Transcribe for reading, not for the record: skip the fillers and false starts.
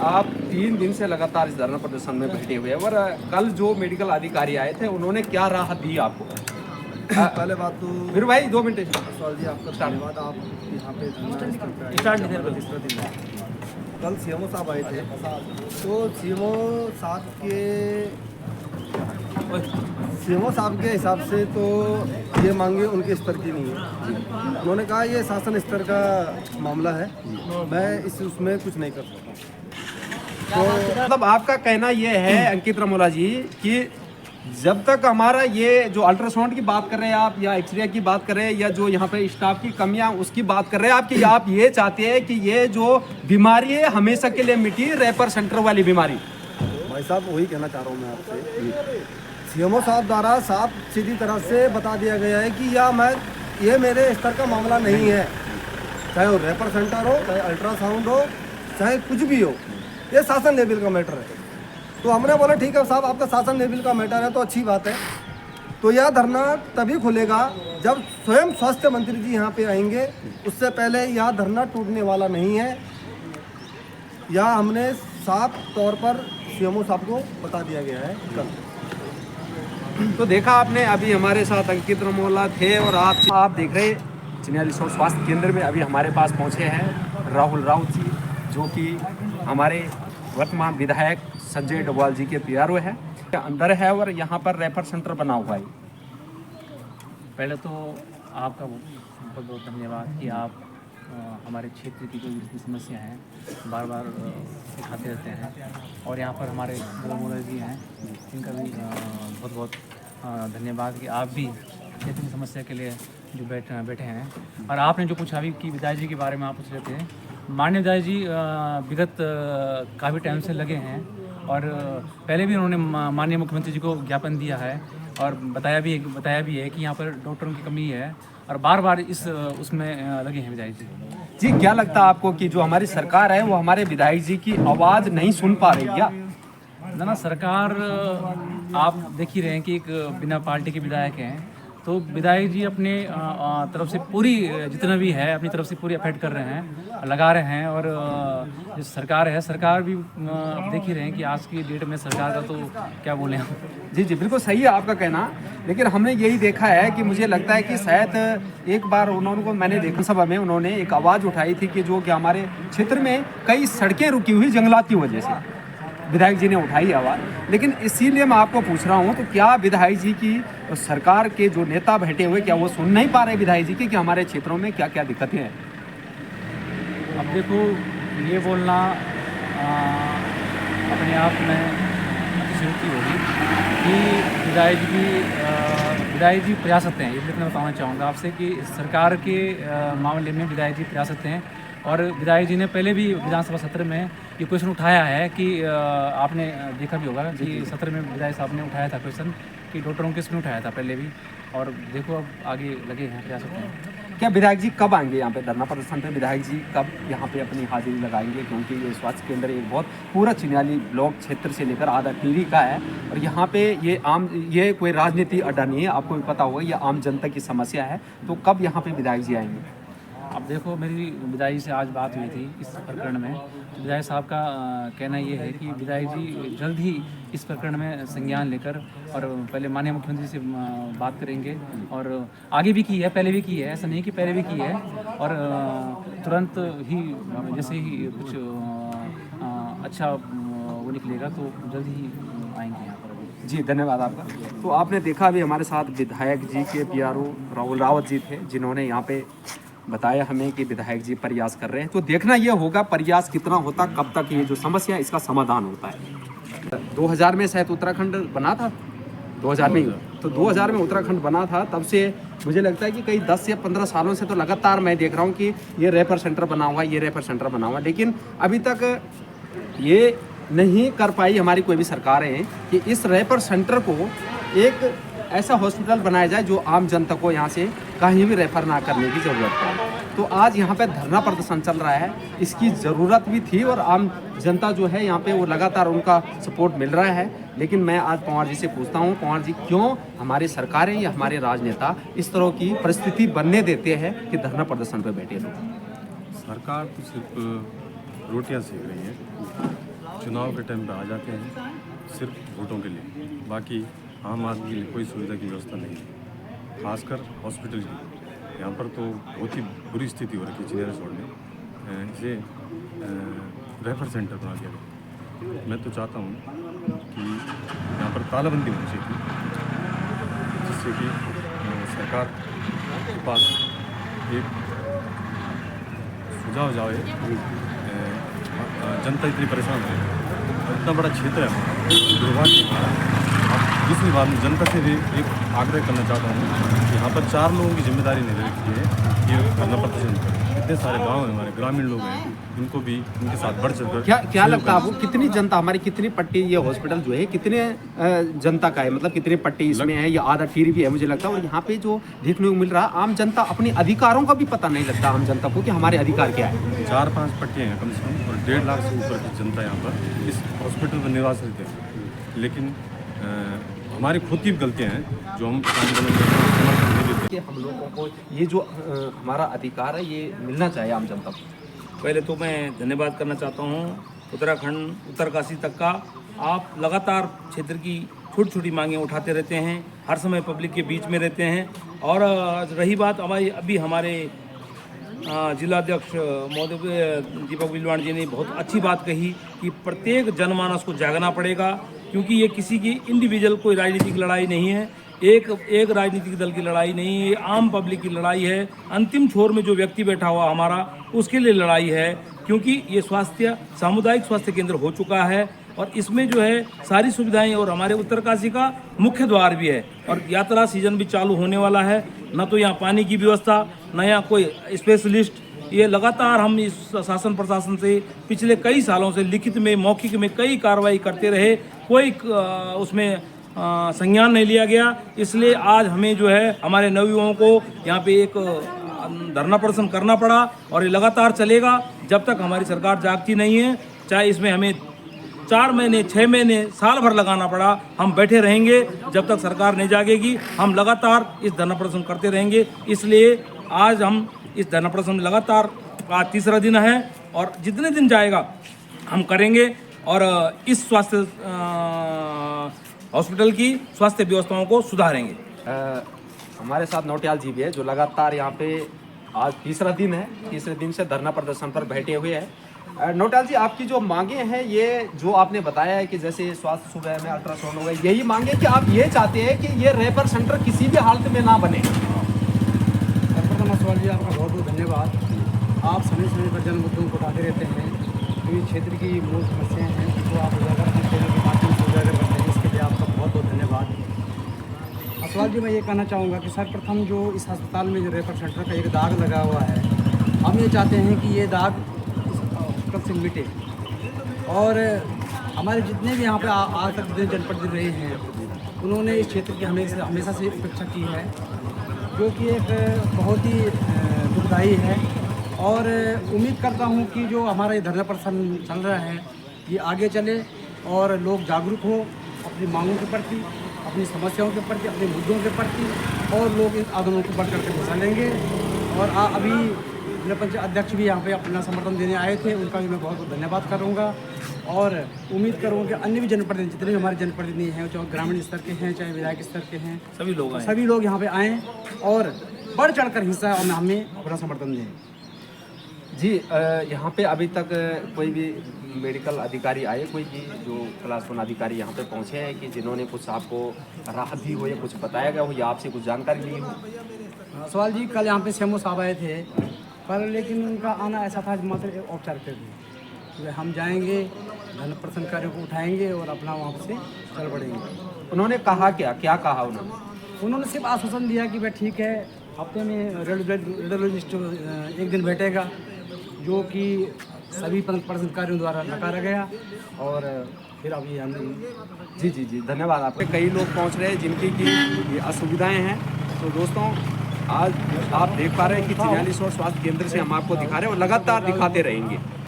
आप 3 दिन से लगातार इस धरना प्रदर्शन में बैठे हुए हैं और कल जो मेडिकल अधिकारी आए थे उन्होंने क्या राहत दी आपको? पहले बात तो फिर भाई 2 मिनट सवाल जी आपका धन्यवाद। आप यहाँ पे स्टार्ट तीसरा दिन है। कल सीएमओ साहब आए थे, तो सीएमओ साहब के हिसाब से तो ये मांगे उनके स्तर की नहीं है। उन्होंने कहा ये शासन स्तर का मामला है, मैं उसमें कुछ नहीं कर सकता। तो मतलब आपका कहना ये है अंकित रमोला जी कि जब तक हमारा ये जो अल्ट्रासाउंड की बात कर रहे हैं आप या एक्सरे की बात कर रहे हैं या जो यहाँ पे स्टाफ की कमियां उसकी बात कर रहे हैं आप कि आप ये चाहते हैं कि ये जो बीमारी है हमेशा के लिए मिटी, रेफर सेंटर वाली बीमारी। भाई साहब वही कहना चाह रहा हूँ मैं आपसे, सीएमओ साहब द्वारा साफ सीधी तरह से बता दिया गया है कि ये मेरे स्तर का मामला नहीं है, चाहे वो रेफर सेंटर हो, चाहे अल्ट्रासाउंड हो, चाहे कुछ भी हो, ये शासन लेवल का मैटर है। तो हमने बोला ठीक है साहब, आपका शासन लेवल का मैटर है तो अच्छी बात है। तो यह धरना तभी खुलेगा जब स्वयं स्वास्थ्य मंत्री जी यहाँ पे आएंगे, उससे पहले यह धरना टूटने वाला नहीं है। यह हमने साफ तौर पर सीएमओ साहब को बता दिया गया है कल। तो देखा आपने, अभी हमारे साथ अंकित रमोला थे और आप देख रहे चिन्याली स्वास्थ्य केंद्र में अभी हमारे पास पहुंचे हैं राहुल राउत जी, जो कि हमारे वर्तमान विधायक संजय डोभाल जी के पीआरओ है, अंदर है और यहाँ पर रेफर सेंटर बना हुआ है। पहले तो आपका बहुत बहुत धन्यवाद कि आप हमारे क्षेत्र की जो जितनी समस्या हैं बार बार दिखाते रहते हैं, और यहाँ पर हमारे रमोला जी हैं, इनका भी बहुत बहुत धन्यवाद कि आप भी क्षेत्र की समस्या के लिए जो बैठे हैं। और आपने जो पूछा अभी कि विधायक जी के बारे में आप पूछ रहे थे, माननीय विधायक जी विगत काफ़ी टाइम से लगे हैं और पहले भी उन्होंने माननीय मुख्यमंत्री जी को ज्ञापन दिया है और बताया भी है कि यहाँ पर डॉक्टरों की कमी है, और बार बार उसमें लगे हैं विधायक जी। क्या लगता है आपको कि जो हमारी सरकार है वो हमारे विधायक जी की आवाज़ नहीं सुन पा रही क्या? ना सरकार आप देख ही रहे हैं कि एक बिना पार्टी के विधायक हैं, तो विधायक जी अपने तरफ से पूरी जितना भी है अपनी तरफ से पूरी एफर्ट कर रहे हैं, लगा रहे हैं। और जो सरकार भी देख ही रहे हैं कि आज की डेट में सरकार का तो क्या बोले हम। जी बिल्कुल सही है आपका कहना, लेकिन हमने यही देखा है कि मुझे लगता है कि शायद एक बार मैंने देखा सभा में उन्होंने एक आवाज़ उठाई थी कि जो कि हमारे क्षेत्र में कई सड़कें रुकी हुई जंगलात की वजह से, विधायक जी ने उठाई आवाज़। लेकिन इसीलिए मैं आपको पूछ रहा हूँ, तो क्या विधायक जी की सरकार के जो नेता बैठे हुए क्या वो सुन नहीं पा रहे विधायक जी की कि हमारे क्षेत्रों में क्या क्या दिक्कतें हैं? अब देखो, ये बोलना अपने आप में अतिशयोक्ति होगी कि विधायक जी प्रयासरत हैं। ये मैं बताना चाहूँगा आपसे कि सरकार के मामले में विधायक जी प्रयासरत हैं, और विधायक जी ने पहले भी विधानसभा सत्र में ये क्वेश्चन उठाया है कि आपने देखा भी होगा कि सत्र में विधायक साहब ने उठाया था क्वेश्चन कि डॉक्टरों के इसमें उठाया था पहले भी, और देखो अब आगे लगे हैं, प्रयास होते हैं। क्या विधायक जी कब आएंगे यहाँ पे धरना प्रदर्शन पे? विधायक जी कब यहाँ पे अपनी हाजिरी लगाएंगे? क्योंकि ये स्वास्थ्य केंद्र एक बहुत पूरा चिन्याली ब्लॉक क्षेत्र से लेकर आधा टिहरी का है, और यहाँ पे ये कोई राजनीति अड्डा नहीं है, आपको भी पता होगा, ये आम जनता की समस्या है। तो कब यहाँ पे विधायक जी आएंगे? अब देखो, मेरी विधायक जी से आज बात हुई थी इस प्रकरण में। विधायक साहब का कहना ये है कि विधायक जी जल्द ही इस प्रकरण में संज्ञान लेकर और पहले माननीय मुख्यमंत्री से बात करेंगे, और आगे भी की है, पहले भी की है, ऐसा नहीं कि पहले भी की है, और तुरंत ही जैसे ही कुछ अच्छा वो निकलेगा तो जल्द ही आएंगे यहाँ पर। जी धन्यवाद आपका। तो आपने देखा अभी हमारे साथ विधायक जी के पीआरओ राहुल रावत जी थे, जिन्होंने यहाँ पे बताया हमें कि विधायक जी प्रयास कर रहे हैं। तो देखना ये होगा प्रयास कितना होता, कब तक ये जो समस्या है इसका समाधान होता है। 2000 में शायद उत्तराखंड बना था, 2000 में ही, तो 2000 में उत्तराखंड बना था, तब से मुझे लगता है कि कई 10 या 15 सालों से तो लगातार मैं देख रहा हूँ कि ये रेफर सेंटर बना हुआ है, ये रेफर सेंटर बना हुआ है, लेकिन अभी तक ये नहीं कर पाई हमारी कोई भी सरकारें कि इस रेफर सेंटर को एक ऐसा हॉस्पिटल बनाया जाए जो आम जनता को यहाँ से कहीं भी रेफर ना करने की ज़रूरत है। तो आज यहाँ पे धरना प्रदर्शन चल रहा है, इसकी ज़रूरत भी थी, और आम जनता जो है यहाँ पे वो लगातार उनका सपोर्ट मिल रहा है। लेकिन मैं आज पवार जी से पूछता हूँ, पवार जी क्यों हमारी सरकारें या हमारे राजनेता इस तरह की परिस्थिति बनने देते हैं कि धरना प्रदर्शन पर बैठे लोग? सरकार तो सिर्फ रोटियां सेक रही है। चुनाव के टाइम पे आ जाते हैं सिर्फ वोटों के लिए, बाकी आम आदमी के लिए कोई सुविधा की व्यवस्था नहीं है, खासकर हॉस्पिटल की। यहाँ पर तो बहुत ही बुरी स्थिति हो रखी है चिनिया रिसोर्ट में, इसे रेफर सेंटर बना दिया गया। मैं तो चाहता हूँ कि यहाँ पर तालाबंदी होनी चाहिए थी, जिससे कि सरकार के पास एक सुझाव जाए। जनता इतनी परेशान है, इतना बड़ा क्षेत्र है हमारा, दुर्भाग्य हमारा। दूसरी बात मैं जनता से भी एक आग्रह करना चाहता हूँ कि यहाँ पर 4 लोगों की जिम्मेदारी नहीं रखी है कि धरना प्रदर्शन करें। इतने सारे गांव हैं हमारे, ग्रामीण लोग हैं, इनको भी उनके साथ बढ़ चढ़कर क्या लगता है आपको, कितनी जनता हमारी, कितनी पट्टी ये हॉस्पिटल जो है कितने जनता का है, मतलब कितनी पट्टी इसमें है, या आधा टीरी भी है मुझे लगता है। और यहाँ पे जो देखने को मिल रहा है, आम जनता अपने अधिकारों का भी पता नहीं लगता आम जनता को कि हमारे अधिकार क्या है। 4-5 पट्टियाँ हैं कम से कम, और 1.5 लाख से ऊपर की जनता यहाँ पर इस हॉस्पिटल में निवासित है। लेकिन हमारी खुद की गलतियाँ हैं जो हम समर्थन नहीं देते। कि हम लोगों को ये जो हमारा अधिकार है ये मिलना चाहिए आम जनता को। पहले तो मैं धन्यवाद करना चाहता हूँ उत्तराखंड उत्तरकाशी तक का। आप लगातार क्षेत्र की छोटी छोटी मांगें उठाते रहते हैं, हर समय पब्लिक के बीच में रहते हैं। और रही बात अभी हमारे जिलाध्यक्ष महोदय दीपक बिलवाण जी ने बहुत अच्छी बात कही कि प्रत्येक जनमानस को जागना पड़ेगा, क्योंकि ये किसी की इंडिविजुअल कोई राजनीतिक लड़ाई नहीं है, एक राजनीतिक दल की लड़ाई नहीं है, ये आम पब्लिक की लड़ाई है। अंतिम छोर में जो व्यक्ति बैठा हुआ हमारा, उसके लिए लड़ाई है, क्योंकि ये सामुदायिक स्वास्थ्य केंद्र हो चुका है और इसमें जो है सारी सुविधाएं, और हमारे उत्तरकाशी का मुख्य द्वार भी है और यात्रा सीजन भी चालू होने वाला है। न तो यहाँ पानी की व्यवस्था, न यहाँ कोई स्पेशलिस्ट। ये लगातार हम इस शासन प्रशासन से पिछले कई सालों से लिखित में, मौखिक में कई कार्रवाई करते रहे, कोई उसमें संज्ञान नहीं लिया गया। इसलिए आज हमें जो है हमारे नवयुवाओं को यहाँ पे एक धरना प्रदर्शन करना पड़ा, और ये लगातार चलेगा जब तक हमारी सरकार जागती नहीं है। चाहे इसमें हमें 4 महीने, 6 महीने, साल भर लगाना पड़ा, हम बैठे रहेंगे जब तक सरकार नहीं जागेगी। हम लगातार इस धरना प्रदर्शन करते रहेंगे। इसलिए आज हम इस धरना प्रदर्शन में लगातार, आज तीसरा दिन है और जितने दिन जाएगा हम करेंगे, और इस स्वास्थ्य हॉस्पिटल की स्वास्थ्य व्यवस्थाओं को सुधारेंगे। हमारे साथ नौटियाल जी भी है जो लगातार यहाँ पे आज तीसरा दिन है, तीसरे दिन से धरना प्रदर्शन पर बैठे हुए हैं। नौटियाल जी, आपकी जो मांगे हैं, ये जो आपने बताया है कि जैसे स्वास्थ्य सुविधा में अल्ट्रासाउंड हो गया, यही मांगे कि आप ये चाहते हैं कि ये रेफर सेंटर किसी भी हालत में ना बने? सवाल जी, आपका बहुत बहुत धन्यवाद। आप समय समय पर जन मुद्दों को उठाते रहते हैं, तो ये क्षेत्र की मूल समस्याएं हैं जो आप उजागर करते हैं, के माध्यम से उजागर करते हैं, इसके लिए आपका बहुत बहुत धन्यवाद। सवाल जी, मैं ये कहना चाहूँगा कि सर्वप्रथम जो इस अस्पताल में जो रेफर सेंटर का एक दाग लगा हुआ है, हम ये चाहते हैं कि ये दाग इस हॉस्पिटल से मिटे। और हमारे जितने भी यहाँ पर आज तक जितने जनप्रतिनिधि रहे हैं, उन्होंने इस क्षेत्र की हमेशा से उपेक्षा की है, जो कि एक बहुत ही दुखदायी है। और उम्मीद करता हूँ कि जो हमारा ये धरना प्रदर्शन चल रहा है, ये आगे चले और लोग जागरूक हो अपनी मांगों के प्रति, अपनी समस्याओं के प्रति, अपने मुद्दों के प्रति, और लोग इस आंदोलन को बढ़ करके हिस्सा लेंगे। और अभी जिला पंचायत अध्यक्ष भी यहाँ पे अपना समर्थन देने आए थे, उनका भी मैं बहुत बहुत धन्यवाद करूँगा। और उम्मीद करूँगा कि अन्य भी जनप्रतिनिधि, जितने भी हमारे जनप्रतिनिधि हैं, चाहे ग्रामीण स्तर के हैं, चाहे विधायक स्तर के हैं, सभी लोग यहाँ पे आएँ और बढ़ चढ़कर हिस्सा हमें अपना समर्थन दें। जी, यहाँ पे अभी तक कोई भी मेडिकल अधिकारी आए, कोई भी जो क्लास 1 अधिकारी यहाँ पे पहुँचे हैं कि जिन्होंने कुछ आपको राहत दी हो या कुछ बताया गया हो या आपसे कुछ जानकारी ली हो? सवाल जी, कल यहाँ पे सीएमओ साहब आए थे, पर लेकिन उनका आना ऐसा था मात्र औपचारिकता थी। हम जाएंगे, धरना प्रदर्शन कार्यों को उठाएंगे और अपना वहाँ से चल पड़ेंगे। उन्होंने कहा क्या कहा उन्होंने सिर्फ आश्वासन दिया कि भाई ठीक है, हफ्ते में रेडियोलॉजिस्ट एक दिन बैठेगा, जो कि सभी प्रदर्शन कार्यों द्वारा नकारा गया। और फिर अभी हम जी धन्यवाद आपके। कई लोग पहुंच रहे हैं जिनकी की ये असुविधाएं हैं। तो दोस्तों, आज आप देख पा रहे हैं कि चिन्यालीसौर स्वास्थ्य केंद्र से हम आपको दिखा रहे हैं और लगातार दिखाते रहेंगे।